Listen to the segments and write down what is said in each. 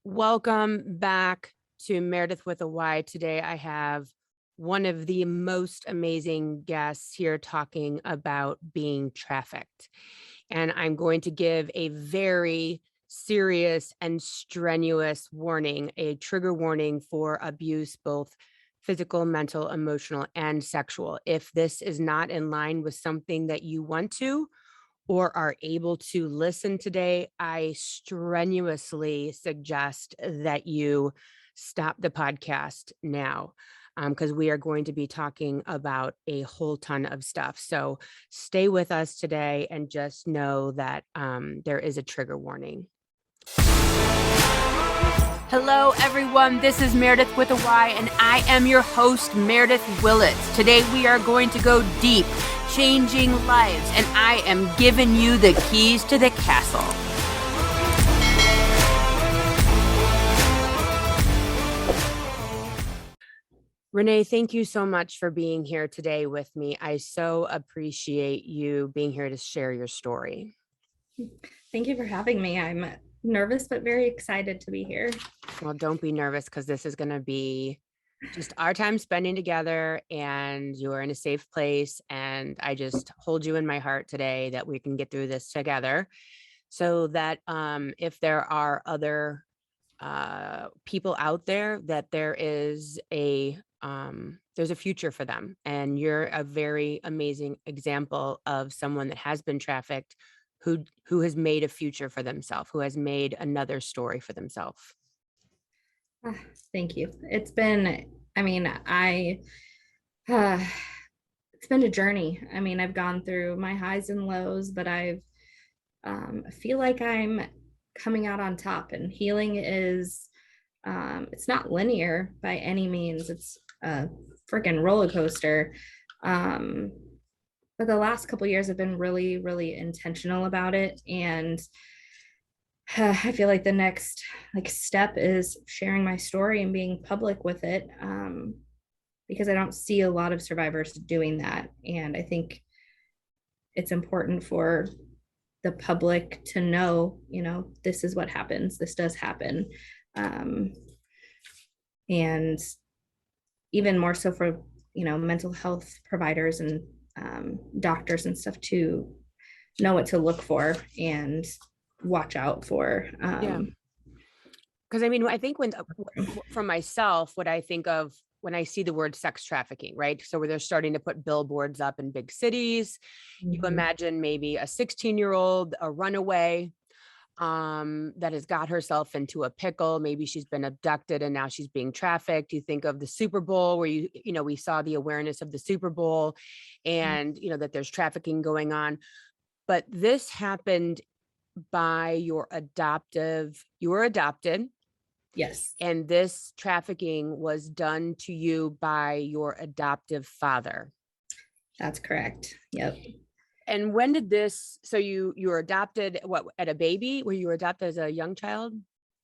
Welcome back to Meredith with a Y. Today I have one of the most amazing guests here talking about being trafficked. And I'm going to give a very serious and strenuous warning, a trigger warning for abuse, both physical, mental, emotional, and sexual. If this is not in line with something that you want to or are able to listen today, I strenuously suggest that you stop the podcast now, because we are going to be talking about a whole ton of stuff. So stay with us today and just know that there is a trigger warning. Hello, everyone. This is Meredith with a Y, and I am your host, Meredith Willett. Today, we are going to go deep, changing lives, and I am giving you the keys to the castle. Renee, thank you so much for being here today with me. I so appreciate you being here to share your story. Thank you for having me. I'm nervous, but very excited to be here. Well, don't be nervous, because this is going to be just our time spending together, and you're in a safe place. And I just hold you in my heart today that we can get through this together, so that if there are other people out there, that there's a future for them. And you're a very amazing example of someone that has been trafficked, who has made a future for themselves, who has made another story for themselves. Thank you. It's been, it's been a journey. I've gone through my highs and lows, but I feel like I'm coming out on top, and healing is, it's not linear by any means. It's a freaking roller coaster. But the last couple of years have been really, really intentional about it. And I feel like the next step is sharing my story and being public with it, because I don't see a lot of survivors doing that. And I think it's important for the public to know, this is what happens. This does happen. And even more so for, mental health providers and doctors and stuff to know what to look for and watch out for. Because I think from myself, what I think of when I see the word sex trafficking, right? So where they're starting to put billboards up in big cities, you imagine maybe a 16-year-old, a runaway, that has got herself into a pickle. Maybe she's been abducted and now she's being trafficked. You think of the Super Bowl, where we saw the awareness of the Super Bowl, and that there's trafficking going on. But this happened by you were adopted. Yes. And this trafficking was done to you by your adoptive father. That's correct. Yep. And when did this, so you were adopted, at a baby? Were you adopted as a young child?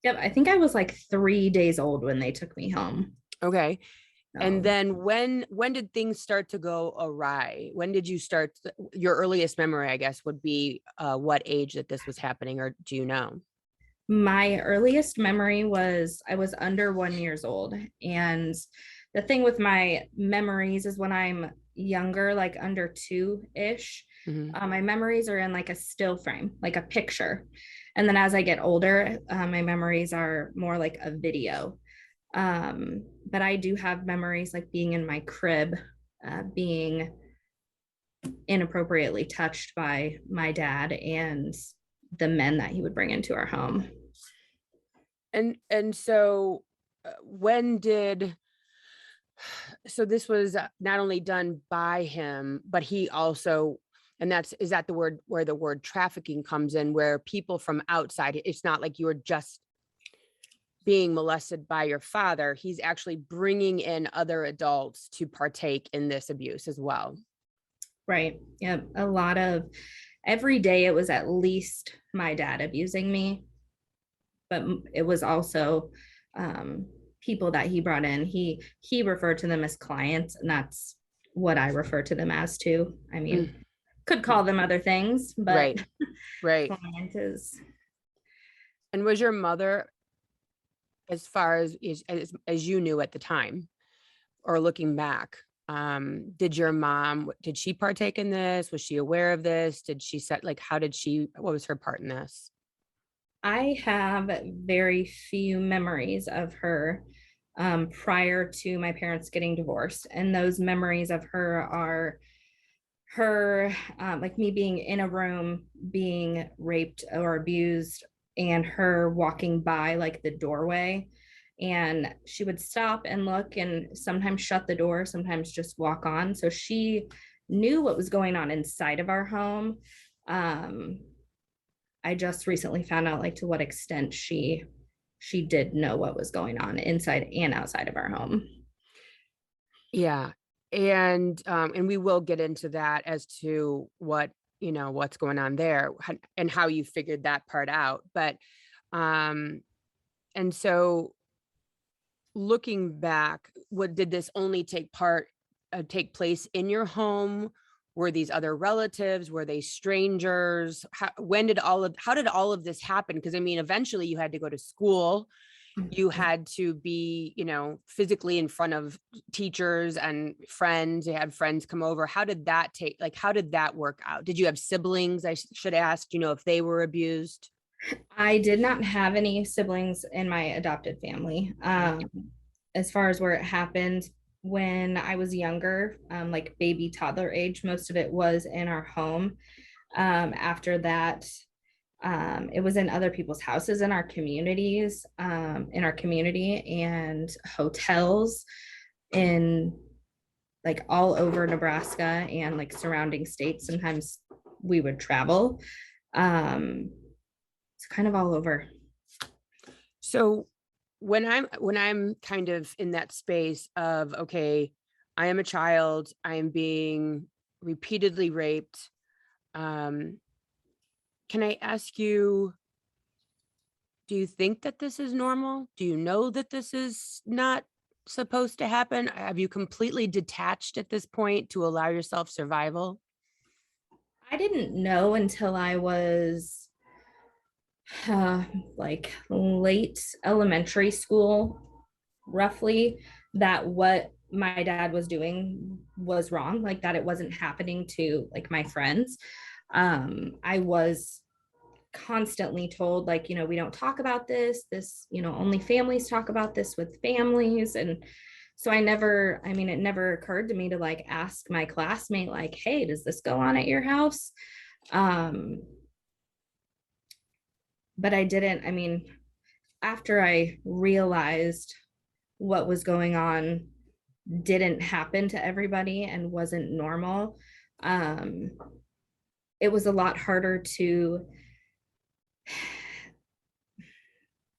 Yep. I think I was like 3 days old when they took me home. Okay. And then when did things start to go awry? When did you start? Your earliest memory, I guess, would be what age that this was happening, or do you know? My earliest memory was I was under 1 year old. And the thing with my memories is when I'm younger, like under 2-ish, my memories are in like a still frame, like a picture. And then as I get older, my memories are more like a video. But I do have memories like being in my crib, being inappropriately touched by my dad and the men that he would bring into our home. And so so this was not only done by him, but he also, and is that the word where the word trafficking comes in, where people from outside, it's not like you were just being molested by your father. He's actually bringing in other adults to partake in this abuse as well. Right. Yeah. Every day it was at least my dad abusing me, but it was also people that he brought in. He referred to them as clients, and that's what I refer to them as too. Could call them other things, but right. Client is. And was your mother, as far as you knew at the time or looking back, did your mom, did she partake in this? Was she aware of this? Did she set, like, what was her part in this? I have very few memories of her prior to my parents getting divorced. And those memories of her are her, like me being in a room, being raped or abused, and her walking by like the doorway. And she would stop and look and sometimes shut the door, sometimes just walk on. So she knew what was going on inside of our home. Um, I just recently found out like to what extent she did know what was going on inside and outside of our home. Yeah. And we will get into that as to what's going on there and how you figured that part out. But, and so looking back, what did this only take place in your home? Were these other relatives? Were they strangers? How did all of this happen? Because I mean, eventually you had to go to school. You had to be, physically in front of teachers and friends. You had friends come over. How did that work out? Did you have siblings? I should ask, if they were abused. I did not have any siblings in my adopted family. As far as where it happened, when I was younger, like baby toddler age, most of it was in our home. After that, it was in other people's houses in our communities, in our community, and hotels in like all over Nebraska and like surrounding states. Sometimes we would travel. It's kind of all over. So when I'm kind of in that space of, okay, I am a child, I am being repeatedly raped. Can I ask you, do you think that this is normal? Do you know that this is not supposed to happen? Have you completely detached at this point to allow yourself survival? I didn't know until I was uh, like late elementary school, roughly, that what my dad was doing was wrong, like that it wasn't happening to like my friends. I was constantly told like, we don't talk about this, only families talk about this with families. And so it never occurred to me to like ask my classmate like, hey, does this go on at your house? um but I didn't, after I realized what was going on didn't happen to everybody and wasn't normal, um it was a lot harder to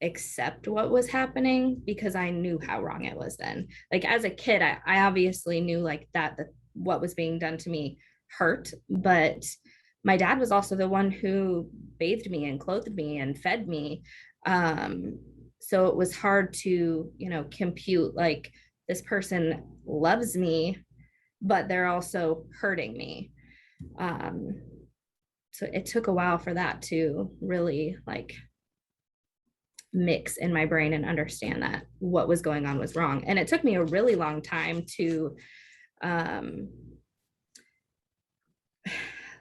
accept what was happening because I knew how wrong it was then. Like as a kid, I obviously knew like that what was being done to me hurt, but my dad was also the one who bathed me and clothed me and fed me. So it was hard to, compute like this person loves me, but they're also hurting me. Um, so it took a while for that to really like mix in my brain and understand that what was going on was wrong. And it took me a really long time to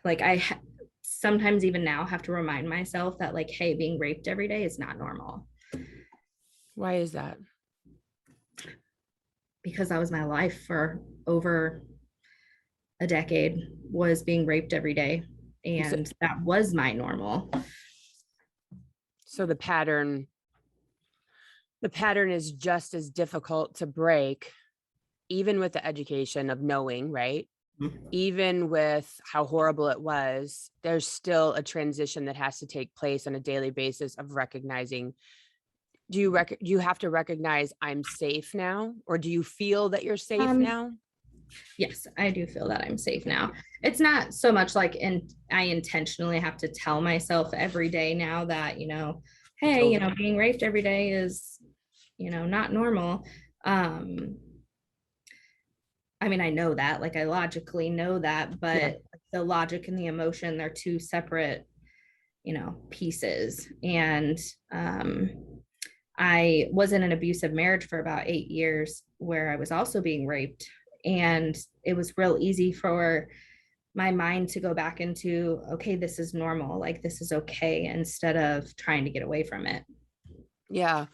like sometimes even now have to remind myself that like, hey, being raped every day is not normal. Why is that? Because that was my life for over a decade, was being raped every day, and that was my normal. So the pattern is just as difficult to break, even with the education of knowing, right? Mm-hmm. Even with how horrible it was, there's still a transition that has to take place on a daily basis of recognizing. Do you have to recognize I'm safe now, or do you feel that you're safe now? Yes, I do feel that I'm safe now. It's not so much like I intentionally have to tell myself every day now that, hey, being raped every day is, not normal. I know that, like I logically know that, but the logic and the emotion, they're two separate, pieces. And I was in an abusive marriage for about 8 years where I was also being raped. And it was real easy for my mind to go back into, okay, this is normal, like this is okay, instead of trying to get away from it. Yeah.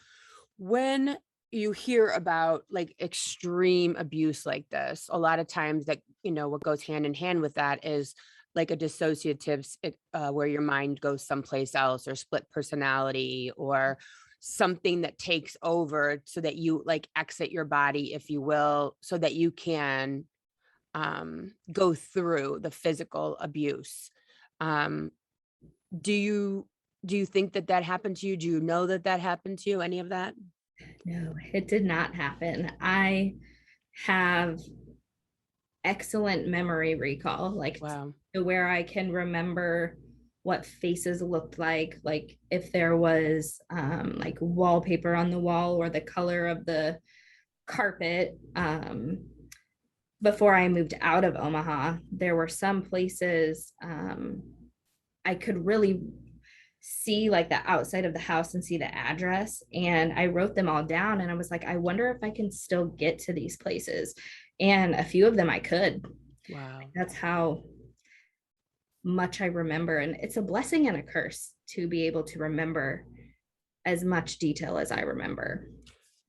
When you hear about like extreme abuse like this, a lot of times that, what goes hand in hand with that is like a where your mind goes someplace else, or split personality, or something that takes over so that you like exit your body, if you will, so that you can go through the physical abuse. Um, do you think that that happened to you? Do you know that that happened to you? Any of that? No, it did not happen. I have excellent memory recall, like Wow. to where I can remember what faces looked like if there was like wallpaper on the wall or the color of the carpet. Before I moved out of Omaha, there were some places I could really see like the outside of the house and see the address. And I wrote them all down and I was like, I wonder if I can still get to these places. And a few of them I could. Wow. That's how much I remember. And it's a blessing and a curse to be able to remember as much detail as I remember.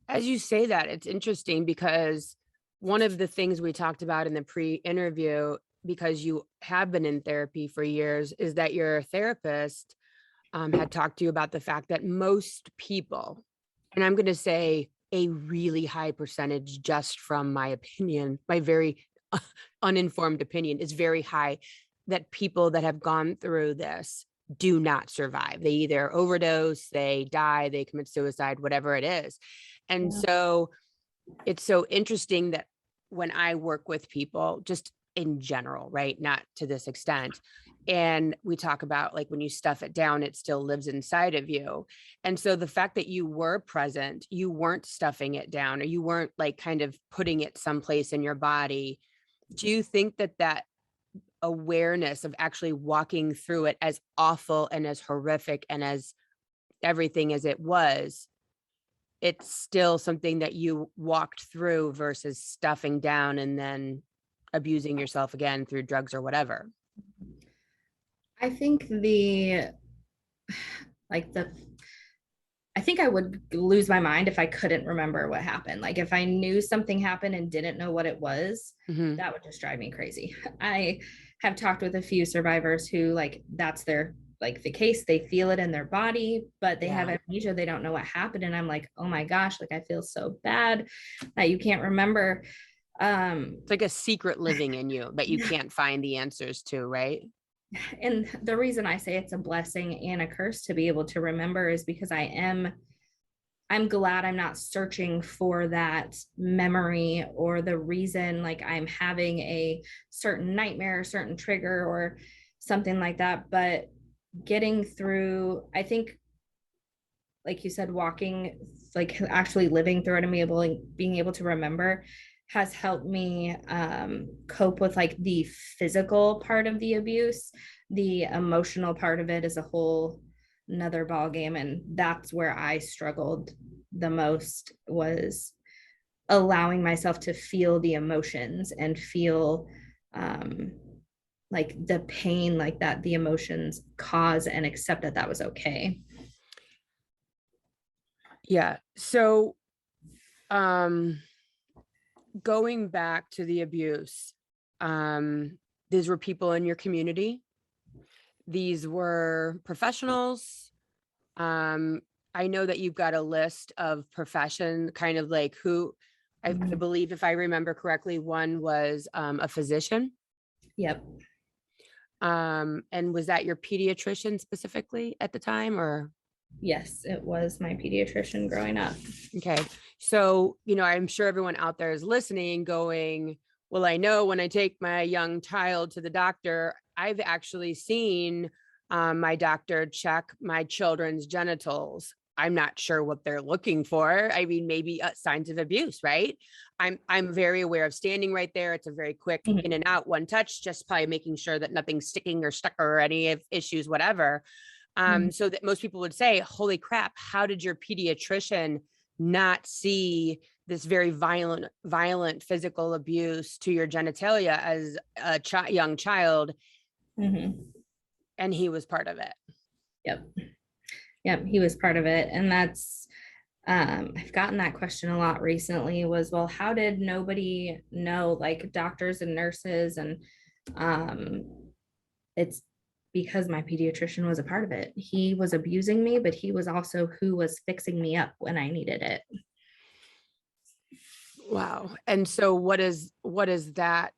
As you say that, it's interesting because one of the things we talked about in the pre-interview, because you have been in therapy for years, is that your therapist had talked to you about the fact that most people, and I'm going to say a really high percentage, just from my opinion, my very uninformed opinion, is very high, that people that have gone through this do not survive. They either overdose, they die, they commit suicide, whatever it is. And Yeah. so it's so interesting that when I work with people, just in general, right? Not to this extent. And we talk about like when you stuff it down, it still lives inside of you. And so the fact that you were present, you weren't stuffing it down, or you weren't like kind of putting it someplace in your body. Do you think that that awareness of actually walking through it, as awful and as horrific and as everything as it was, it's still something that you walked through versus stuffing down and then abusing yourself again through drugs or whatever? I think like the I think I would lose my mind if I couldn't remember what happened. Like if I knew something happened and didn't know what it was, Hmm. that would just drive me crazy. I have talked with a few survivors who like that's their like the case, they feel it in their body, but they have Yeah. amnesia, they don't know what happened. And I'm like, oh my gosh, like I feel so bad that you can't remember. It's like a secret living in you that you can't find the answers to, right? And the reason I say it's a blessing and a curse to be able to remember is because I'm glad I'm not searching for that memory or the reason like I'm having a certain nightmare, certain trigger or something like that. But getting through, I think, like you said, walking, like actually living through it and being able to remember has helped me cope with like the physical part of the abuse. The emotional part of it is a whole another ball game, and that's where I struggled the most, was allowing myself to feel the emotions and feel um, like the pain like that the emotions cause, and accept that that was okay. Yeah. So, um, going back to the abuse, these were people in your community. These were professionals. Um, I know that you've got a list of profession, kind of like who I Mhm. believe, if I remember correctly, one was a physician. Yep. And was that your pediatrician specifically at the time, or? Yes, it was my pediatrician growing up. Okay. So, I'm sure everyone out there is listening going, well, I know when I take my young child to the doctor, I've actually seen my doctor check my children's genitals. I'm not sure what they're looking for. I mean, maybe signs of abuse, right? I'm very aware of standing right there. It's a very quick in Mhm. and out, one touch, just probably making sure that nothing's sticking or stuck or any of issues, whatever. So that most people would say, holy crap, how did your pediatrician not see this very violent physical abuse to your genitalia as a young child? And he was part of it. Yep, he was part of it. And that's, I've gotten that question a lot recently was, well, how did nobody know, like doctors and nurses? And it's because my pediatrician was a part of it. He was abusing me, but he was also who was fixing me up when I needed it. Wow. And so what does that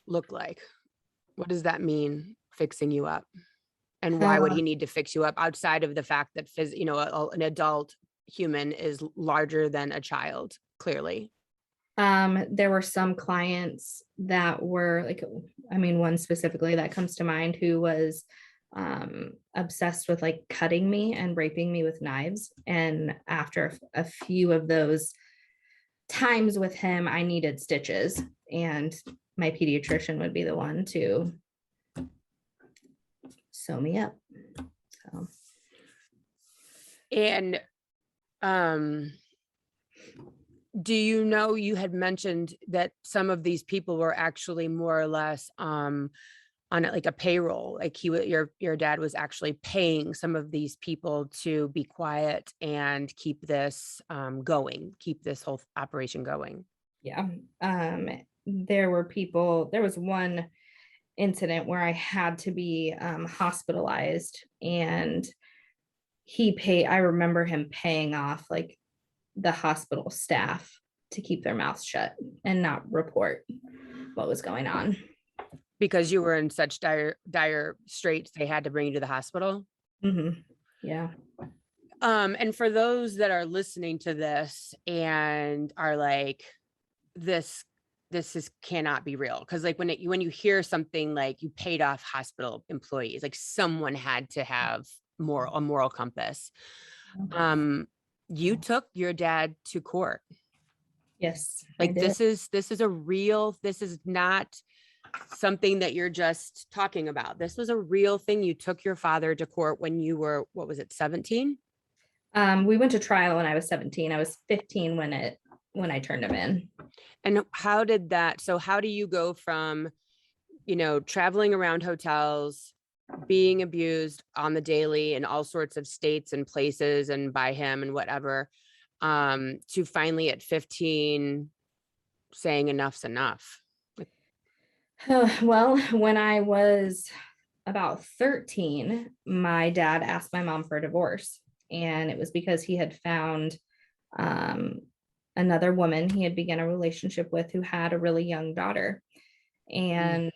look like? What does that mean, fixing you up? And why would he need to fix you up outside of the fact that an adult human is larger than a child, clearly? There were some clients that were like, I mean, one specifically that comes to mind who was obsessed with like cutting me and raping me with knives. And after a few of those times with him, I needed stitches, and my pediatrician would be the one to sew me up. So. And do you know, you had mentioned that some of these people were actually more or less on like a payroll, like your dad was actually paying some of these people to be quiet and keep this going, keep this whole operation going? Yeah. There was one incident where I had to be hospitalized, and I remember him paying off like the hospital staff to keep their mouths shut and not report what was going on. Because you were in such dire straits, they had to bring you to the hospital. Yeah. And for those that are listening to this and are like, this cannot be real, because like when you hear something like you paid off hospital employees, like someone had to have a moral compass. You took your dad to court. Yes. Like this is not something that you're just talking about. This was a real thing. You took your father to court when you were, what was it, 17? We went to trial when I was 17. I was 15 when I turned him in. And how do you go from, traveling around hotels, being abused on the daily in all sorts of states and places and by him and whatever, to finally at 15 saying enough's enough? Well, when I was about 13, my dad asked my mom for a divorce, and it was because he had found another woman he had begun a relationship with who had a really young daughter. And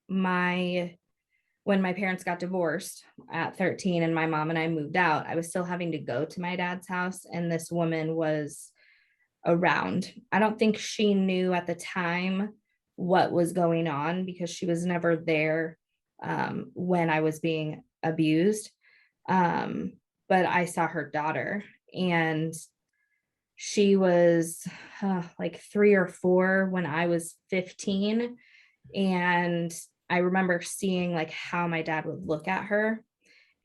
when my parents got divorced at 13 and my mom and I moved out, I was still having to go to my dad's house, and this woman was around. I don't think she knew at the time what was going on because she was never there when I was being abused. But I saw her daughter, and she was like 3 or 4 when I was 15. And I remember seeing like how my dad would look at her,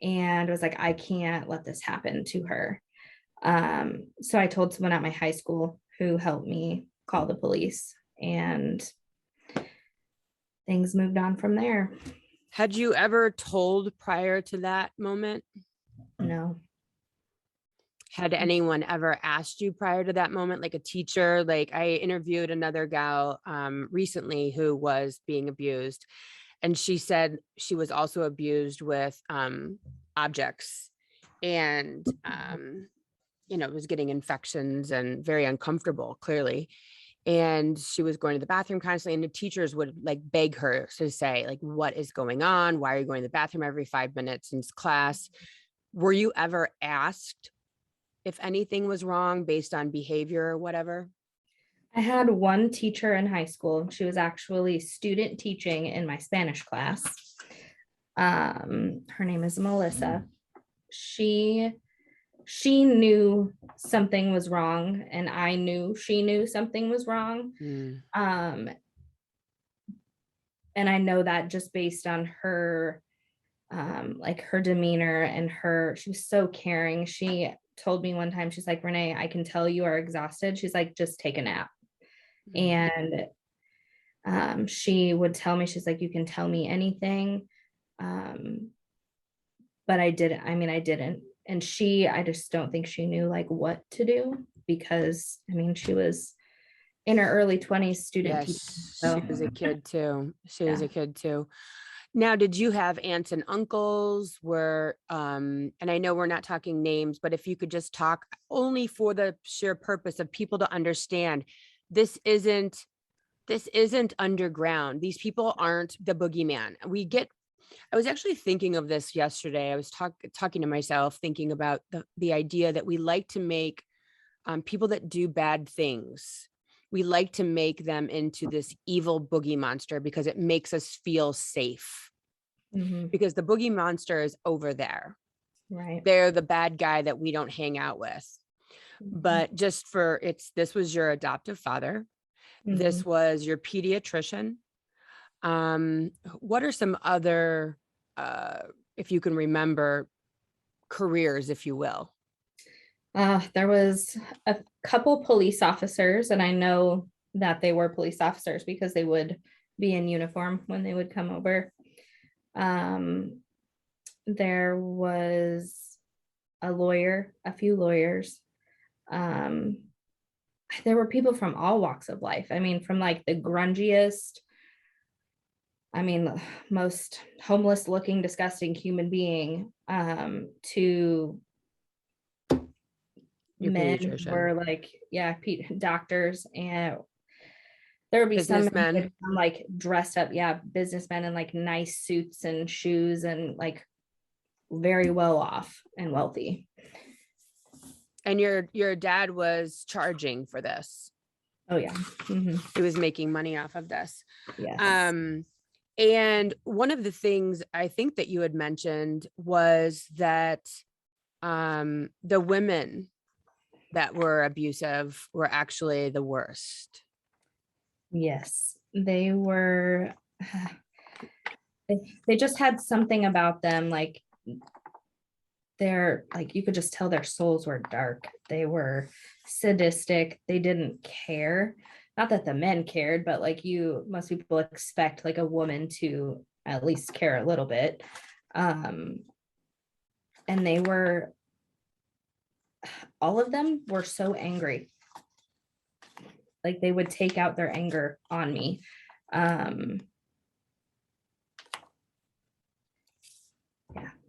and was like, I can't let this happen to her. So I told someone at my high school who helped me call the police, and things moved on from there. Had you ever told prior to that moment? No. Had anyone ever asked you prior to that moment, like a teacher? Like I interviewed another gal recently who was being abused, and she said she was also abused with objects, and was getting infections and very uncomfortable, clearly. And she was going to the bathroom constantly, and the teachers would like beg her to say, like, what is going on? Why are you going to the bathroom every 5 minutes in class? Were you ever asked if anything was wrong based on behavior or whatever? I had one teacher in high school. She was actually student teaching in my Spanish class. Her name is Melissa. She knew something was wrong, and I knew she knew something was wrong. And I know that just based on her like her demeanor and she was so caring. She told me one time, she's like, Renee, I can tell you are exhausted. She's like, just take a nap. And she would tell me, she's like, you can tell me anything. But I didn't, I didn't. And I just don't think she knew like what to do, because she was in her early 20s, student teacher. Yes, So she was a kid too. She was yeah. a kid too. Now, did you have aunts and uncles and I know we're not talking names, but if you could just talk only for the sheer purpose of people to understand, this isn't underground. These people aren't the boogeyman. I was actually thinking of this yesterday. I was talking to myself, thinking about the idea that we like to make people that do bad things, we like to make them into this evil boogie monster because it makes us feel safe. Because the boogie monster is over there. Right. They're the bad guy that we don't hang out with. But just this was your adoptive father. This was your pediatrician. What are some other, if you can remember, careers, if you will? There was a couple police officers, and I know that they were police officers because they would be in uniform when they would come over. There was a few lawyers. There were people from all walks of life. From like the grungiest, most homeless looking, disgusting human being, to Your men who pediatrician. were like, doctors, and there would be some men who would come, like dressed up, businessmen in like nice suits and shoes and like very well off and wealthy. And your dad was charging for this. Oh yeah. He was making money off of this. Yes. And one of the things I think that you had mentioned was that the women that were abusive were actually the worst. Yes, they were. They just had something about them, like you could just tell their souls were dark. They were sadistic. They didn't care. Not that the men cared, but like most people expect like a woman to at least care a little bit. And all of them were so angry. Like they would take out their anger on me.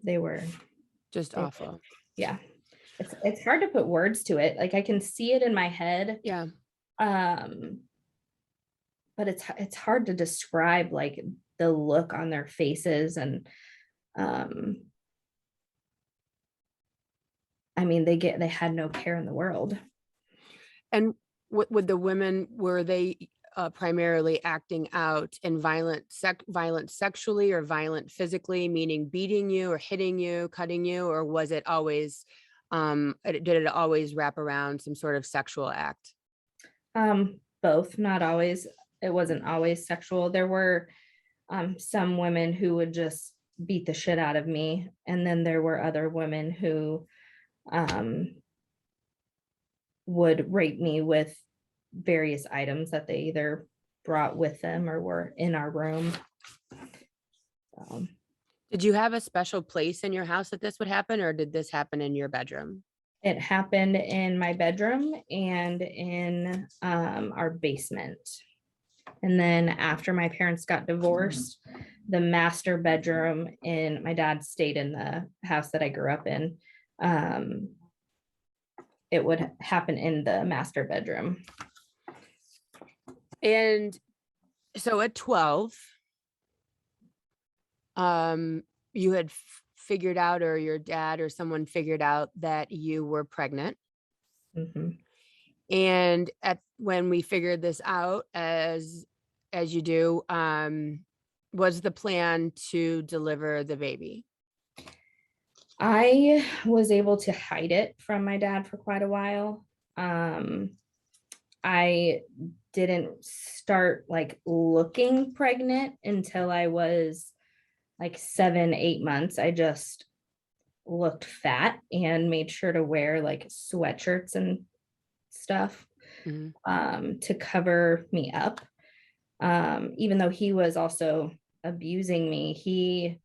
They were just awful. Yeah. It's hard to put words to it. Like I can see it in my head. Yeah. But it's hard to describe like the look on their faces. And they had no care in the world. And with the women, were they primarily acting out in violent sexually or violent physically, meaning beating you or hitting you, cutting you, or was it always did it always wrap around some sort of sexual act? Both, not always. It wasn't always sexual. There were some women who would just beat the shit out of me, and then there were other women who would rape me with various items that they either brought with them or were in our room. Did you have a special place in your house that this would happen, or did this happen in your bedroom? It happened in my bedroom and in our basement. And then after my parents got divorced, the master bedroom my dad stayed in the house that I grew up in. It would happen in the master bedroom. And so at 12, you had figured out, or your dad or someone figured out that you were pregnant. And when we figured this out, as you do, was the plan to deliver the baby? I was able to hide it from my dad for quite a while. I didn't start like looking pregnant until I was like 7, 8 months, I just looked fat and made sure to wear like sweatshirts and stuff Mhm. to cover me up. Even though he was also abusing me,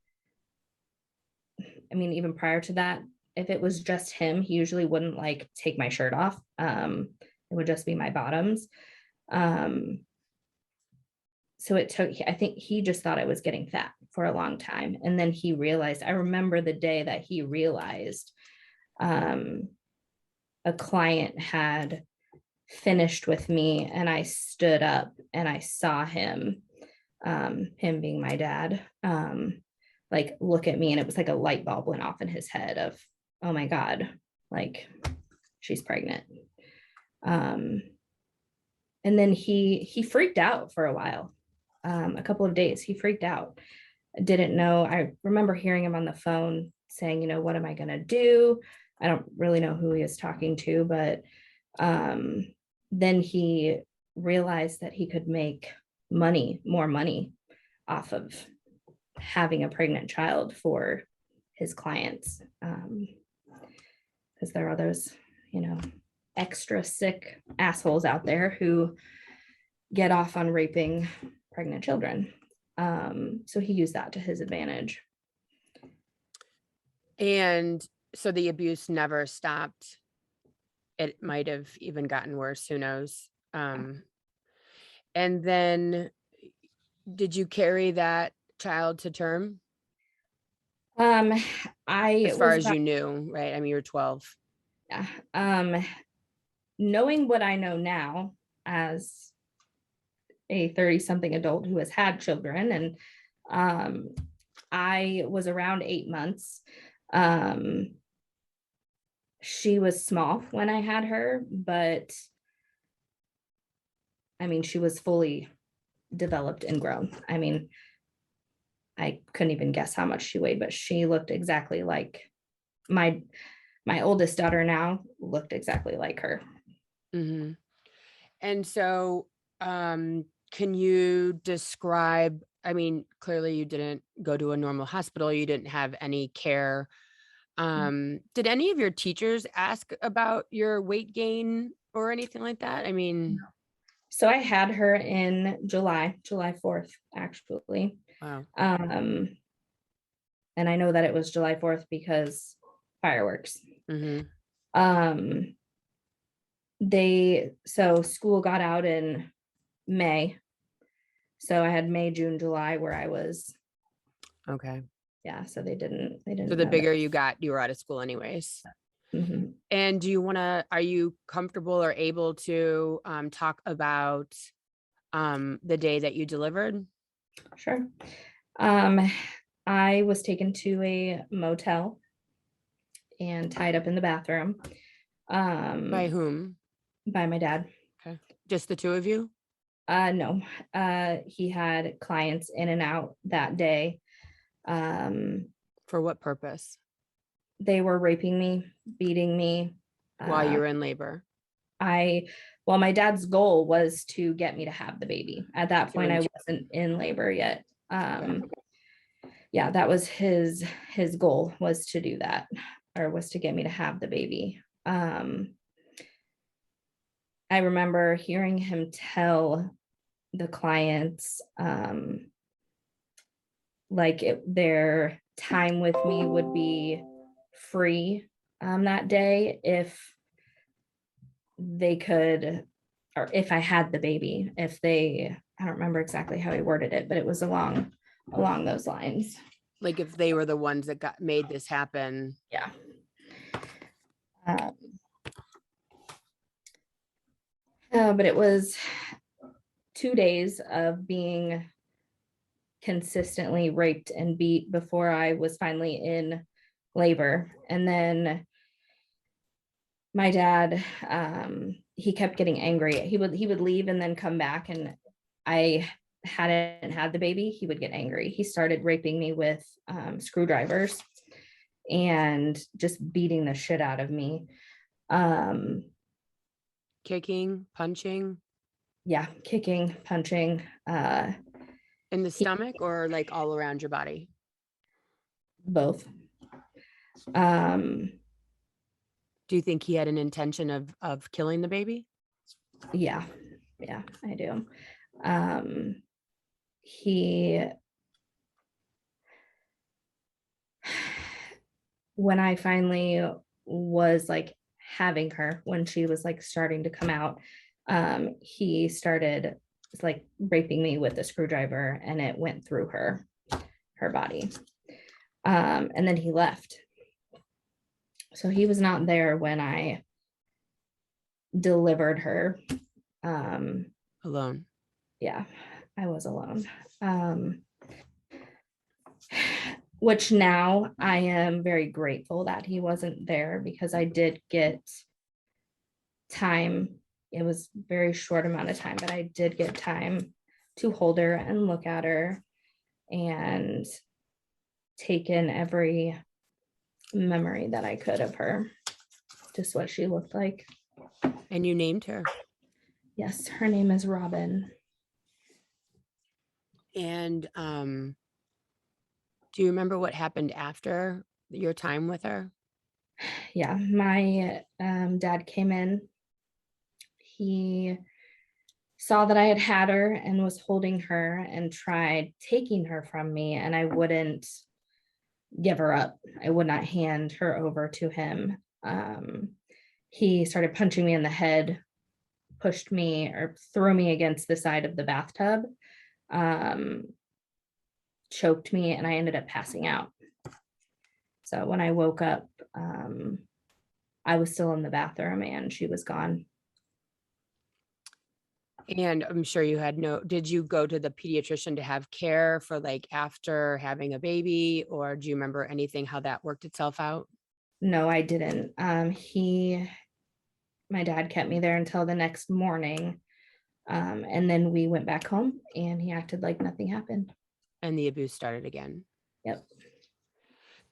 I mean, even prior to that, if it was just him, he usually wouldn't like take my shirt off. It would just be my bottoms. Um, so it took, I think he just thought I was getting fat for a long time. And then he realized, I remember the day that he realized a client had finished with me, and I stood up and I saw him, him being my dad, like look at me, and it was like a light bulb went off in his head of, oh my God, like she's pregnant. And then he freaked out for a while. A couple of days he freaked out. I didn't know. I remember hearing him on the phone saying, you know, what am I going to do? I don't really know who he is talking to, but then he realized that he could make more money off of having a pregnant child for his clients. Because there are those, you know, extra sick assholes out there who get off on raping pregnant children. So he used that to his advantage. And so the abuse never stopped. It might have even gotten worse, who knows? And then did you carry that child to term I as far was as about, you knew, right? I mean, you're 12. yeah, knowing what I know now as a 30 something adult who has had children, and I was around 8 months. She was small when I had her, but I mean, she was fully developed and grown. I mean, I couldn't even guess how much she weighed, but she looked exactly like my oldest daughter now looked exactly like her. Mm-hmm. And so, can you describe, I mean, clearly you didn't go to a normal hospital, you didn't have any care. Did any of your teachers ask about your weight gain or anything like that? I mean, So I had her in July 4th, actually. wow. And I know that it was July 4th because fireworks. Mm-hmm. Um, so school got out in May. So I had May, June, July where I was, Okay. yeah, so they didn't So the know that. bigger you got, you were out of school anyways. Mhm. And are you comfortable or able to talk about the day that you delivered? Sure. Um, I was taken to a motel and tied up in the bathroom By um, whom? by my dad. Okay. Just the two of you? No, he had clients in and out that day. Um, For what purpose? they were raping me, beating me. While Uh, you were in labor? well, my dad's goal was to get me to have the baby. At that Give point, him I to- wasn't in labor yet. Okay. Yeah, that was his goal, was to do that, or was to get me to have the baby. I remember hearing him tell the clients their time with me would be free that day if they could, or if I had the baby, if they, I don't remember exactly how he worded it, but it was along those lines. Like if they were the ones that made this happen. Yeah. Um, but it was 2 days of being consistently raped and beat before I was finally in labor. And then my dad, he kept getting angry. He would leave and then come back, and I hadn't had the baby. He would get angry. He started raping me with screwdrivers and just beating the shit out of me. Kicking, punching Yeah, kicking, punching. in the He, stomach or like all around your body? both. Um, Do you think he had an intention of killing the baby? yeah, I do. He, when I finally was like having her, when she was like starting to come out, he started like raping me with a screwdriver, and it went through her body. And then he left. So he was not there when I delivered her. Alone. Yeah, I was alone. Which now I am very grateful that he wasn't there, because I did get time. It was a very short amount of time, but I did get time to hold her and look at her and take in every memory that I could of her, just what she looked like. And you named her. Yes, her name is Robin. And do you remember what happened after your time with her? Yeah, my dad came in. He saw that I had her and was holding her and tried taking her from me, and I wouldn't give her up. I would not hand her over to him. He started punching me in the head, pushed me or threw me against the side of the bathtub, um, choked me, and I ended up passing out. So when I woke up, I was still in the bathroom and she was gone. And I'm sure you had did you go to the pediatrician to have care for like after having a baby, or do you remember anything, how that worked itself out? No, I didn't. My dad kept me there until the next morning. And then we went back home and he acted like nothing happened. And the abuse started again. Yep.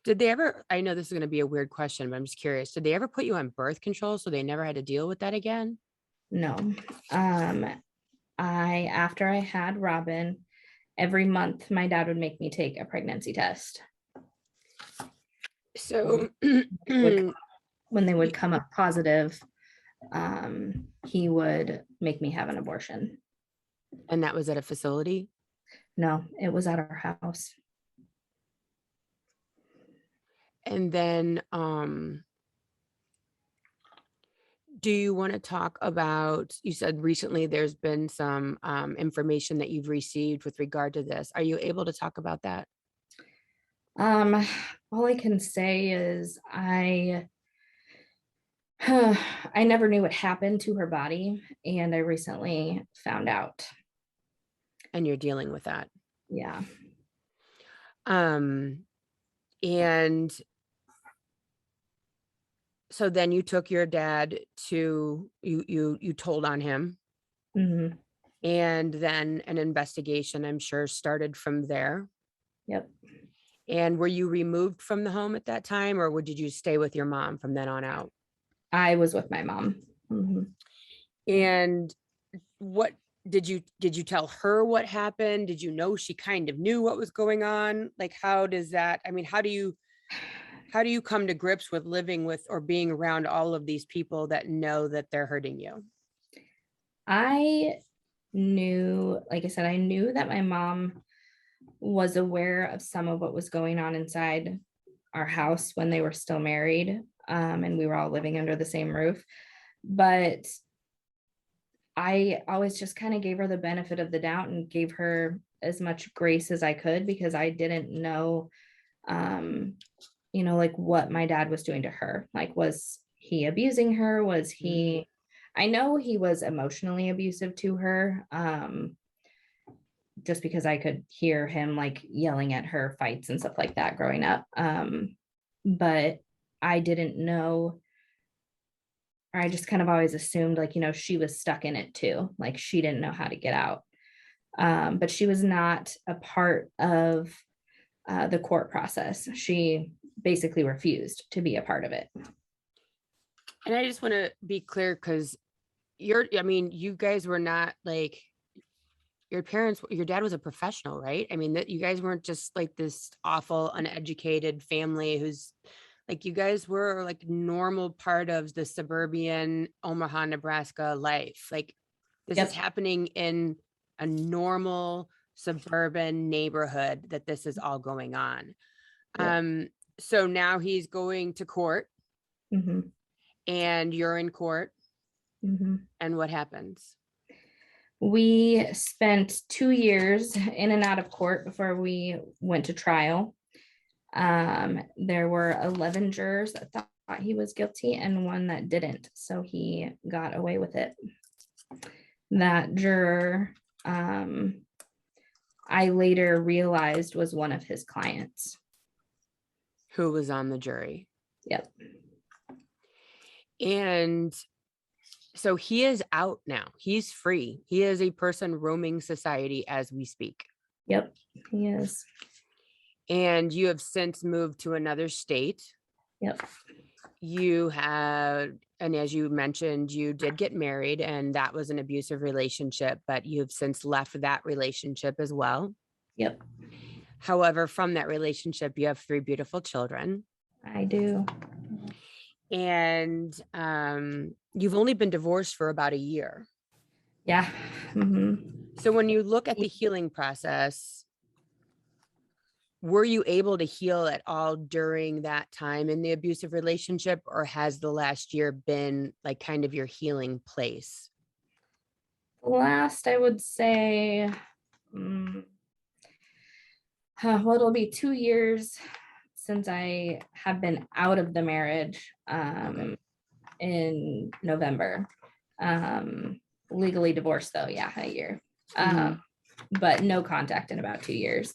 Did they ever, I know this is going to be a weird question, but I'm just curious. Did they ever put you on birth control so they never had to deal with that again? No. After I had Robin, every month my dad would make me take a pregnancy test. So When they would come up positive, he would make me have an abortion. And that was at a facility? No, it was at our house. And then do you want to talk about, you said recently there's been some information that you've received with regard to this. Are you able to talk about that? All I can say is I never knew what happened to her body, and I recently found out. And you're dealing with that. Yeah. And so then you took your dad to, you told on him. Mm-hmm. And then an investigation, I'm sure, started from there. Yep. And were you removed from the home at that time, or did you stay with your mom from then on out? I was with my mom. Mm-hmm. And what did you tell her what happened? Did you know she kind of knew what was going on? Like, how does that, I mean, how do you come to grips with living with or being around all of these people that know that they're hurting you? I knew, like I said, I knew that my mom was aware of some of what was going on inside our house when they were still married, and we were all living under the same roof. But I always just kind of gave her the benefit of the doubt and gave her as much grace as I could, because I didn't know, like what my dad was doing to her. Like, was he abusing her? Was he, I know he was emotionally abusive to her, just because I could hear him like yelling at her fights and stuff like that growing up. But I didn't know, or I just kind of always assumed like, she was stuck in it too. Like she didn't know how to get out. But she was not a part of the court process. She basically refused to be a part of it. And I just want to be clear, because you guys were not like, your dad was a professional, right? I mean, that you guys weren't just like this awful, uneducated family who's like, you guys were like normal part of the suburban Omaha, Nebraska life. Like this is Yep. happening in a normal suburban neighborhood that this is all going on. Yep. So now he's going to court Mm-hmm. and you're in court. Mm-hmm. And what happens? We spent 2 years in and out of court before we went to trial. There were 11 jurors that thought he was guilty and one that didn't. So he got away with it. That juror, I later realized was one of his clients. Who was on the jury? Yep. And so he is out now. He's free. He is a person roaming society as we speak. Yep, he is. And you have since moved to another state. Yep. You had, and as you mentioned, you did get married and that was an abusive relationship, but you've since left that relationship as well. Yep. However, from that relationship, you have 3 beautiful children. I do. And you've only been divorced for about a year. Yeah. Mm-hmm. So when you look at the healing process, were you able to heal at all during that time in the abusive relationship, or has the last year been like kind of your healing place? Last, I would say, well, it'll be 2 years since I have been out of the marriage in November. Legally divorced though, yeah, a year. But no contact in about 2 years.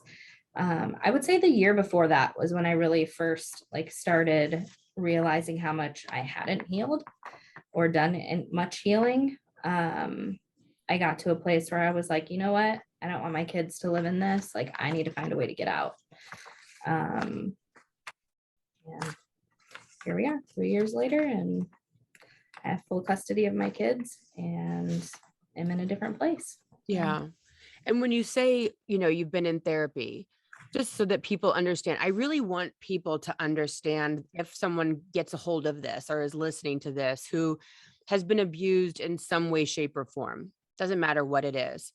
I would say the year before that was when I really first like started realizing how much I hadn't healed or done in much healing. I got to a place where I was like, you know what? I don't want my kids to live in this. Like, I need to find a way to get out. And here we are 3 years later, and I have full custody of my kids and am in a different place. Yeah. And when you say, you've been in therapy, just so that people understand, I really want people to understand, if someone gets a hold of this or is listening to this, who has been abused in some way, shape, or form, doesn't matter what it is,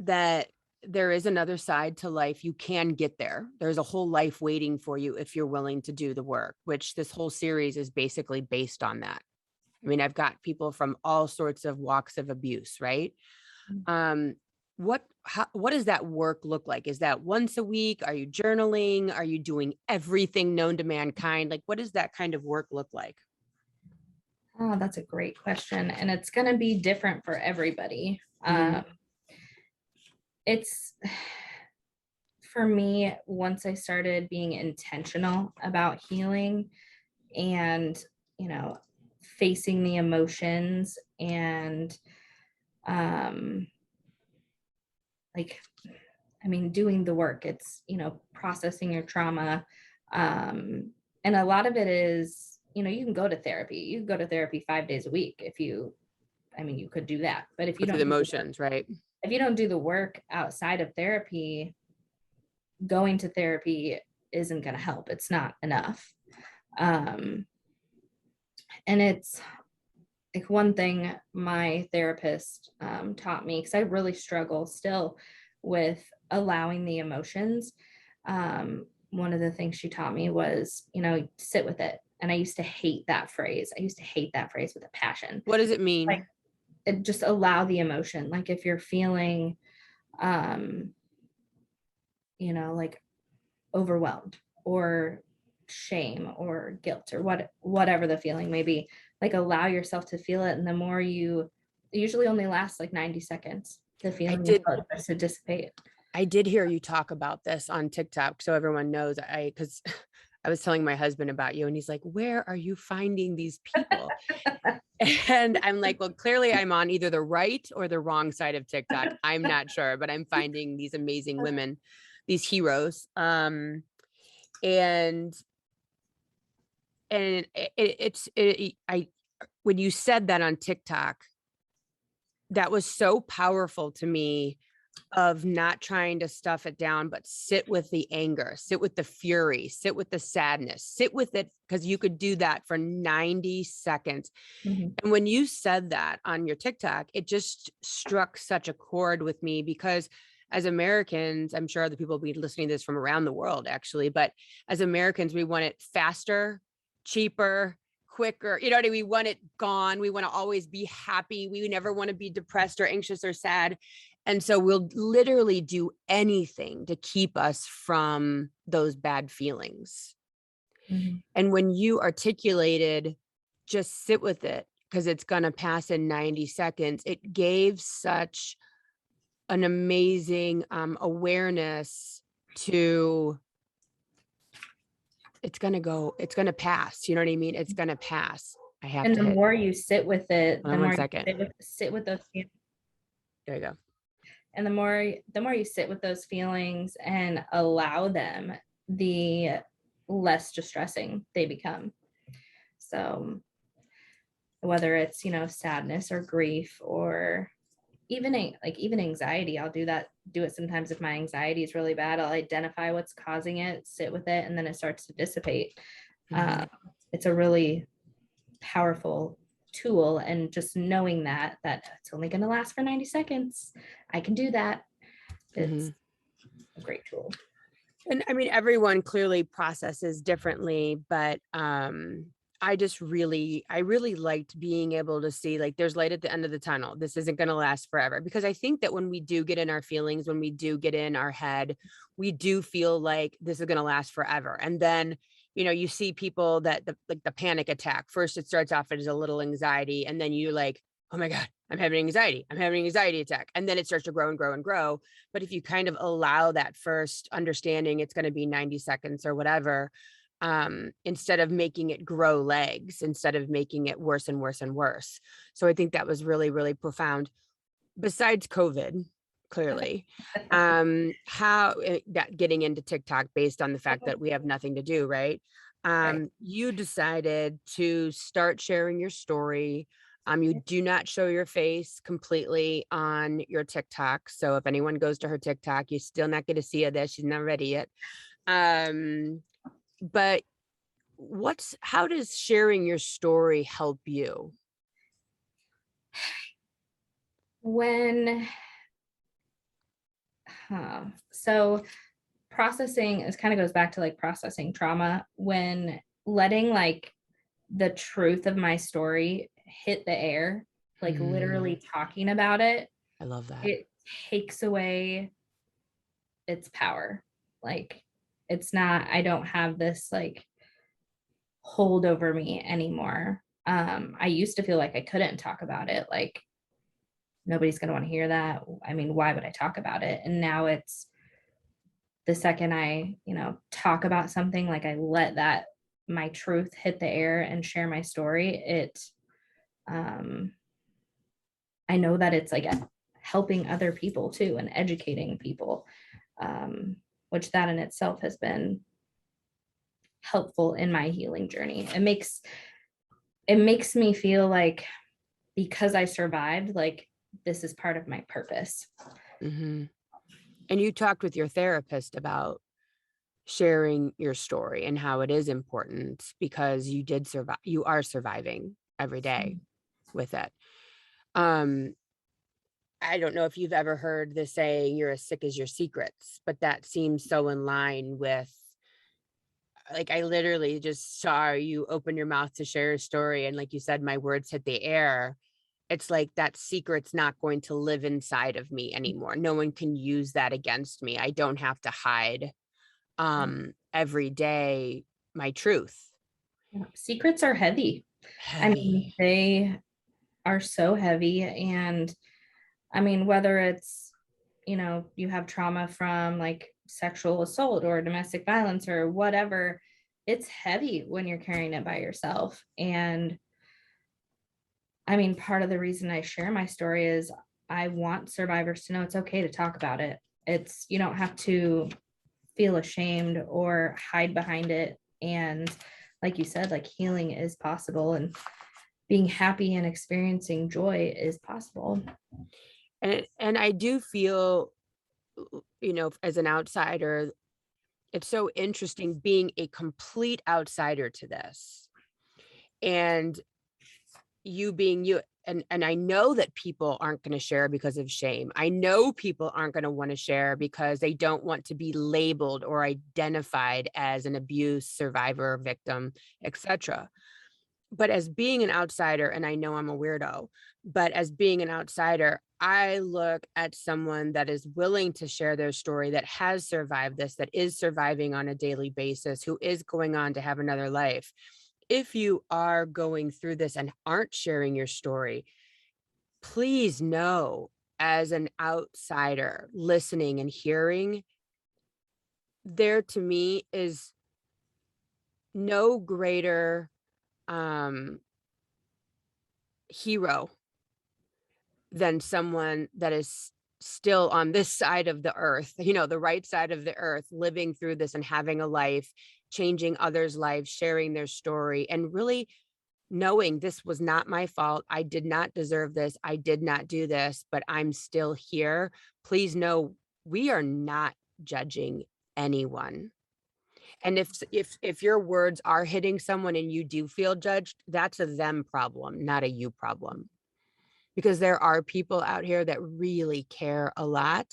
that there is another side to life. You can get there. There's a whole life waiting for you if you're willing to do the work, which this whole series is basically based on that. I mean, I've got people from all sorts of walks of abuse, right? What does that work look like? Is that once a week? Are you journaling? Are you doing everything known to mankind? Like, what does that kind of work look like? Oh, that's a great question. And it's going to be different for everybody. It's, for me, once I started being intentional about healing and, facing the emotions and, doing the work, it's, processing your trauma. And a lot of it is, you can go to therapy. You can go to therapy 5 days a week if you could do that. But if you don't do the emotions, right? If you don't do the work outside of therapy, going to therapy isn't going to help. It's not enough. And it's like one thing my therapist taught me, because I really struggle still with allowing the emotions. One of the things she taught me was, sit with it. And I used to hate that phrase. I used to hate that phrase with a passion. What does it mean? Like, just allow the emotion. Like if you're feeling, like overwhelmed or shame or guilt or whatever the feeling may be, like allow yourself to feel it. And the more it usually only lasts like 90 seconds, the feeling starts to dissipate. I did hear you talk about this on TikTok. So everyone knows because I was telling my husband about you and he's like, where are you finding these people? And I'm like, well, clearly I'm on either the right or the wrong side of TikTok. I'm not sure, but I'm finding these amazing women, these heroes. And when you said that on TikTok, that was so powerful to me, of not trying to stuff it down, but sit with the anger, sit with the fury, sit with the sadness, sit with it, because you could do that for 90 seconds. Mhm. And when you said that on your TikTok, it just struck such a chord with me, because as Americans, I'm sure other people will be listening to this from around the world actually, but as Americans, we want it faster, cheaper, quicker. You know what I mean? We want it gone. We want to always be happy. We never want to be depressed or anxious or sad. And so we'll literally do anything to keep us from those bad feelings. Mhm. And when you articulated, just sit with it because it's going to pass in 90 seconds, it gave such an amazing awareness to, it's going to go, it's going to pass. You know what I mean? It's going to pass. I have And to the hit. more you sit with it, Hold the on more one you second. sit with those feelings, There you go. and the more you sit with those feelings and allow them, the less distressing they become. So whether it's, sadness or grief or even anxiety, I'll do it sometimes. If my anxiety is really bad, I'll identify what's causing it, sit with it, and then it starts to dissipate. Mhm. It's a really powerful tool, and just knowing that it's only going to last for 90 seconds, I can do that. It's Mhm. a great tool. And I mean, everyone clearly processes differently, but I really liked being able to see like there's light at the end of the tunnel. This isn't going to last forever, because I think that when we do get in our feelings, when we do get in our head, we do feel like this is going to last forever. And then, you see people that like the panic attack. First, it starts off as a little anxiety, and then you like, oh my God, I'm having anxiety. I'm having an anxiety attack. And then it starts to grow and grow and grow. But if you kind of allow that first understanding, it's going to be 90 seconds or whatever, instead of making it grow legs, instead of making it worse and worse and worse. So I think that was really, really profound. Besides COVID, clearly, getting into TikTok based on the fact that we have nothing to do, right? Right. You decided to start sharing your story. You do not show your face completely on your TikTok. So if anyone goes to her TikTok, you're still not going to see her there. She's not ready yet. But how does sharing your story help you? When so processing is kind of goes back to like processing trauma, when letting like the truth of my story hit the air, like literally talking about it, I love that. it takes away its power. Like it's not, I don't have this like hold over me anymore. I used to feel like I couldn't talk about it. Like nobody's going to want to hear that. I mean, why would I talk about it? And now it's the second I, talk about something, like I let that my truth hit the air and share my story, um I know that it's like helping other people too and educating people, which that in itself has been helpful in my healing journey. It makes me feel like, because I survived, like this is part of my purpose. Mm-hmm. And you talked with your therapist about sharing your story and how it is important, because you did survive. You are surviving every day with it. Um, I don't know if you've ever heard the saying, you're as sick as your secrets, but that seems so in line with, like, I literally just saw you open your mouth to share a story. And like you said, my words hit the air. It's like that secret's not going to live inside of me anymore. No one can use that against me. I don't have to hide every day my truth. Secrets are heavy. I mean, Heavy. they are so heavy. And I mean, whether it's, you have trauma from like sexual assault or domestic violence or whatever, it's heavy when you're carrying it by yourself. And I mean, part of the reason I share my story is I want survivors to know it's okay to talk about it. You don't have to feel ashamed or hide behind it. And like you said, like healing is possible. And being happy and experiencing joy is possible. And I do feel, as an outsider, it's so interesting being a complete outsider to this, and you being you. And I know that people aren't going to share because of shame. I know people aren't going to want to share because they don't want to be labeled or identified as an abuse survivor, victim, etc. But as being an outsider, and I know I'm a weirdo, but as being an outsider, I look at someone that is willing to share their story, that has survived this, that is surviving on a daily basis, who is going on to have another life. If you are going through this and aren't sharing your story, please know, as an outsider listening and hearing, there to me is no greater hero than someone that is still on this side of the earth, the right side of the earth, living through this and having a life, changing others' lives, sharing their story, and really knowing this was not my fault. I did not deserve this. I did not do this, but I'm still here. Please know we are not judging anyone. And if your words are hitting someone and you do feel judged, that's a them problem, not a you problem. Because there are people out here that really care a lot,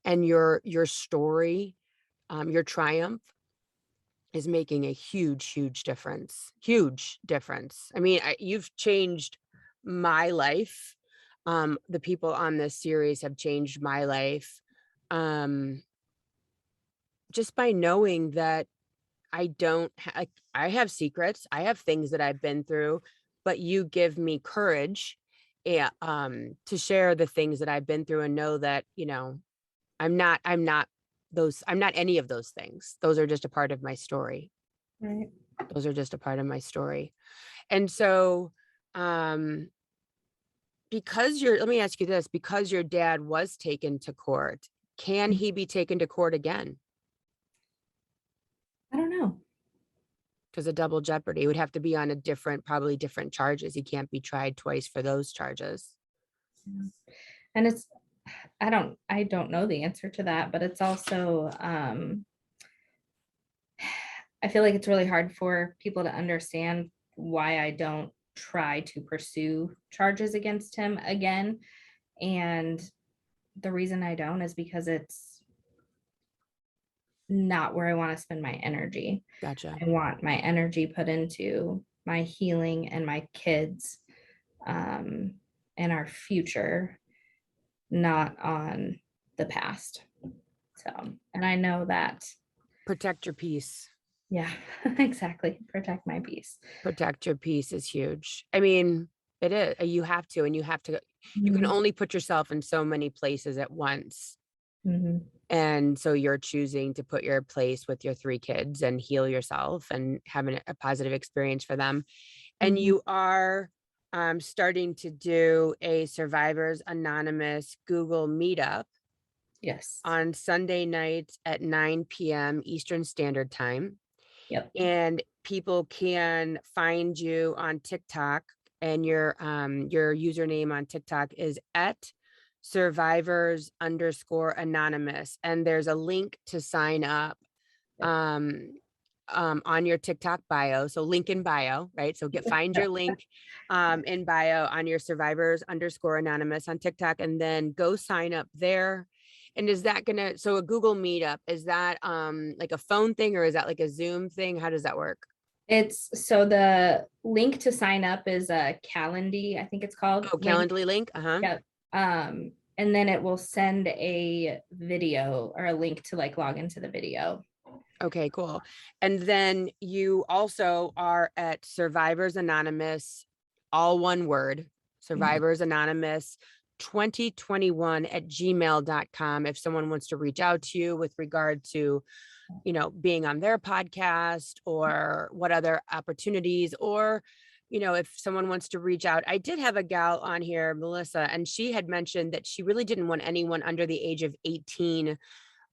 and your story, your triumph, is making a huge difference. Huge difference. I mean, you've changed my life. The people on this series have changed my life, just by knowing that I don't I have secrets. I have things that I've been through, but you give me courage, to share the things that I've been through, and know that, I'm not any of those things. Those are just a part of my story. Right. Those are just a part of my story. And so, um, let me ask you this, because your dad was taken to court, can he be taken to court again? I don't know. Because of double jeopardy, it would have to be on probably different charges. He can't be tried twice for those charges. Yeah. And I don't know the answer to that, but it's also I feel like it's really hard for people to understand why I don't try to pursue charges against him again. And the reason I don't is because it's not where I want to spend my energy. Gotcha. I want my energy put into my healing and my kids, and our future, not on the past. So, and I know that, Protect your peace. yeah, exactly. Protect my peace. Protect your peace is huge. I mean, it is. You have to, and you can only put yourself in so many places at once. Mm-hmm. And so you're choosing to put your place with your 3 kids and heal yourself and have a positive experience for them. And Mm-hmm. you are starting to do a Survivors Anonymous Google Meetup Yes. on Sunday nights at 9 p.m. Eastern Standard Time. Yep. And people can find you on TikTok, and your username on TikTok is at survivors_anonymous. And there's a link to sign up on your TikTok bio. So link in bio, right? So find your link in bio on your survivors_anonymous on TikTok, and then go sign up there. And is that so a Google Meetup, is that like a phone thing, or is that like a Zoom thing? How does that work? It's so the link to sign up is a Calendly, I think it's called. Oh, Calendly link. Yep. And then it will send a video or a link to like log into the video. Okay, cool. And then you also are at Survivors Anonymous, all one word, Survivors Anonymous 2021@gmail.com. If someone wants to reach out to you with regard to, being on their podcast, or what other opportunities, or, if someone wants to reach out. I did have a gal on here, Melissa, and she had mentioned that she really didn't want anyone under the age of 18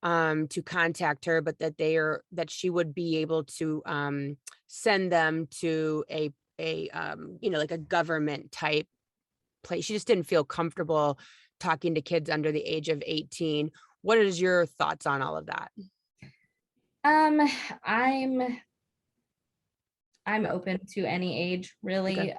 to contact her, but that she would be able to send them to a like a government type place. She just didn't feel comfortable talking to kids under the age of 18. What is your thoughts on all of that? Um, I'm I'm open to any age, Okay. really.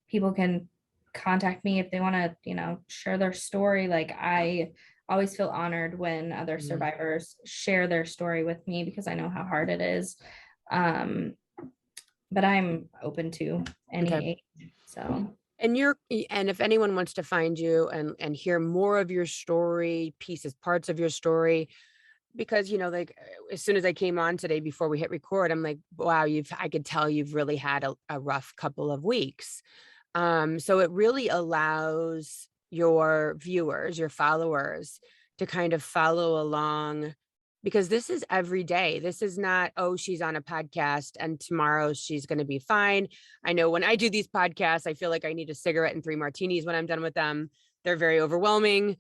People can contact me if they want to, share their story. Like, I always feel honored when other Mhm. survivors share their story with me because I know how hard it is. Um, but I'm open to Okay. any age. So And if anyone wants to find you and hear more of your story, pieces, parts of your story, because like as soon as I came on today before we hit record, I'm like, wow, I could tell you've really had a rough couple of weeks. So it really allows your viewers, your followers, to kind of follow along, because this is every day. This is not, oh, she's on a podcast and tomorrow she's going to be fine. I know when I do these podcasts, I feel like I need a cigarette and 3 martinis when I'm done with them. They're very overwhelming,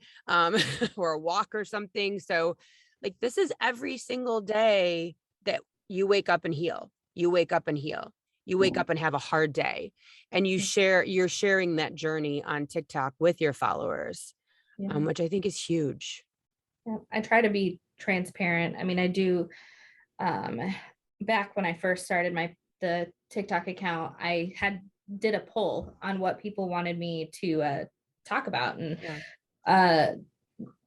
or a walk or something. So like this is every single day that you wake up and heal. You wake up and heal. You wake up and have a hard day, and you're sharing that journey on TikTok with your followers, yeah. which I think is huge. Yeah. I try to be transparent. I mean, I do. Um, Back when I first started the TikTok account, I did a poll on what people wanted me to talk about, and Yeah. uh,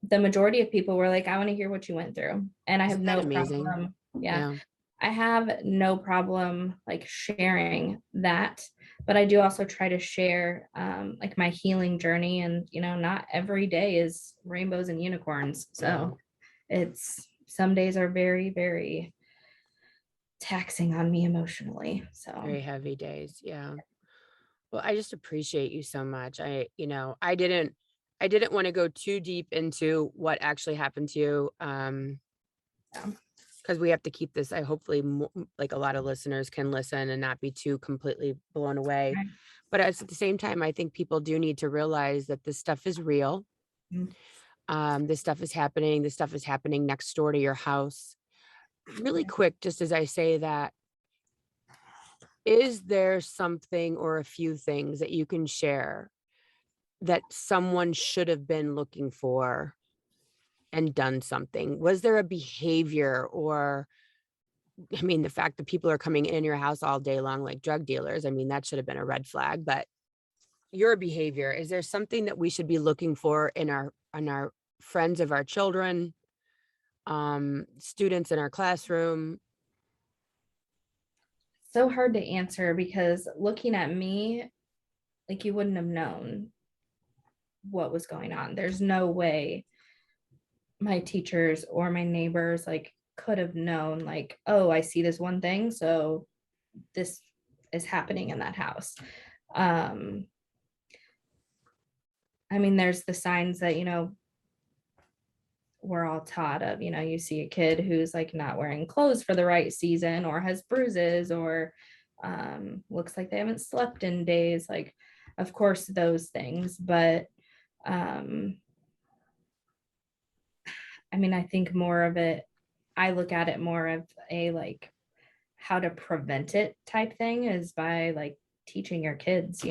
the majority of people were like, "I want to hear what you went through," and I have Isn't that no amazing? problem. Yeah, Yeah. I have no problem like sharing that, but I do also try to share like my healing journey, and not every day is rainbows and unicorns. So it's some days are very, very taxing on me emotionally. So Very heavy days. Yeah. Well, I just appreciate you so much. I didn't want to go too deep into what actually happened to you. yeah. Because we have to keep this, I hopefully like a lot of listeners can listen and not be too completely blown away. Right. But at the same time, I think people do need to realize that this stuff is real. Mm. This stuff is happening. This stuff is happening next door to your house. Really Yeah. quick, just as I say that, is there something or a few things that you can share that someone should have been looking for and done something? Was there a behavior, or I mean, the fact that people are coming in your house all day long like drug dealers, I mean, that should have been a red flag. But your behavior, is there something that we should be looking for in our friends of our children, students in our classroom? So hard to answer because looking at me, like you wouldn't have known what was going on. There's no way my teachers or my neighbors like could have known, like, oh, I see this one thing, so this is happening in that house. um I mean, there's the signs that we're all taught of. You see a kid who's like not wearing clothes for the right season, or has bruises, or looks like they haven't slept in days, like, of course, those things. But um I mean, I think more of it, I look at it more of a like how to prevent it type thing, is by like teaching your kids,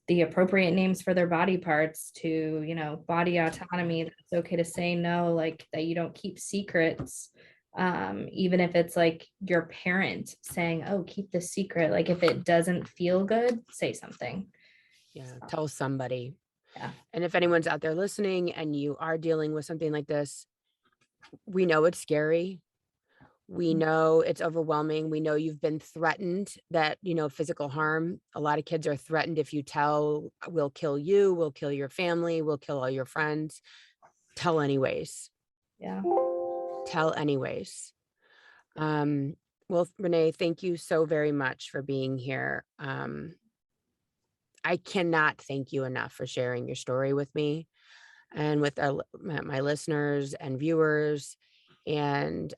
the appropriate names for their body parts, to, body autonomy, that it's okay to say no, like that you don't keep secrets. Even if it's like your parent saying, oh, keep this secret, like if it doesn't feel good, say something. Yeah, So, tell somebody. yeah. And if anyone's out there listening and you are dealing with something like this, we know it's scary. We know it's overwhelming. We know you've been threatened, that, physical harm. A lot of kids are threatened. If you tell, we'll kill you, we'll kill your family, we'll kill all your friends. Tell anyways. Yeah. Tell anyways. Um, well, Renee, thank you so very much for being here. I cannot thank you enough for sharing your story with me and with my listeners and viewers. And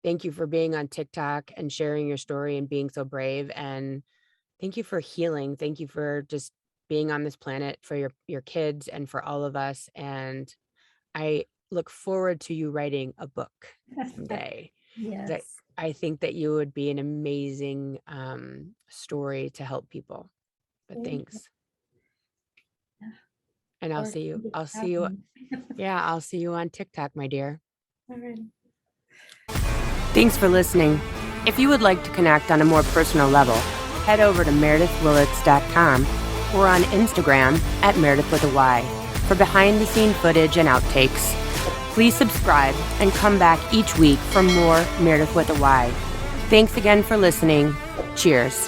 thank you for being on TikTok and sharing your story and being so brave. And thank you for healing. Thank you for just being on this planet for your kids and for all of us. And I look forward to you writing a book someday. 'Cause Yes. I think that you would be an amazing story to help people. But Thank you. thanks. And Or I'll see you. keep I'll see you. happening. Yeah, I'll see you on TikTok, my dear. All right. Thanks for listening. If you would like to connect on a more personal level, head over to meredithwillits.com or on Instagram at Meredith with a Y for behind-the-scene footage and outtakes. Please subscribe and come back each week for more Meredith with a Y. Thanks again for listening. Cheers.